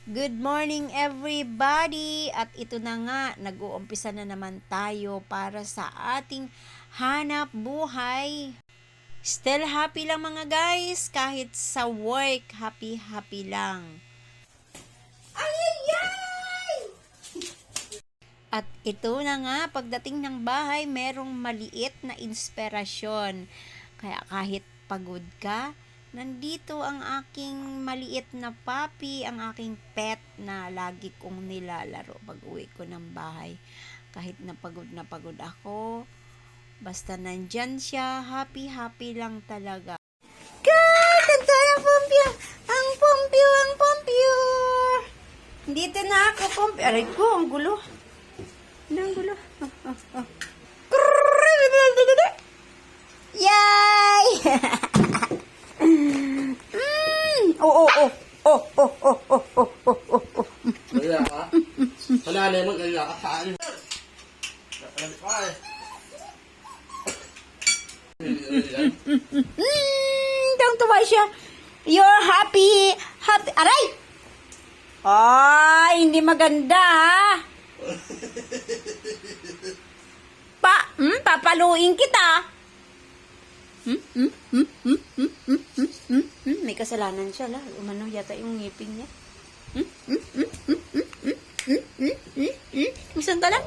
Good morning everybody! At ito na nga, nag-uumpisa na naman tayo para sa ating hanap buhay. Still happy lang mga guys, kahit sa work, happy lang. At ito na nga, pagdating ng bahay, merong maliit na inspirasyon. Kaya kahit pagod ka, nandito ang aking maliit na puppy, ang aking pet na lagi kong nilalaro pag uwi ko ng bahay. Kahit na pagod ako, basta nandyan siya, happy lang talaga. God! Ito ang Pompyo! Ang Pompyo! Dito na ako, Pompyo. Aray ko, ang gulo. Ang gulo. Yay! Oh. Kaya ka? Wala naman kaya ka saan. Tuwa siya. You're happy. Aray! Ay, hindi maganda ha. Papaluin kita. May kasalanan siya la. Umano yata yung ngipin niya. Isang tala?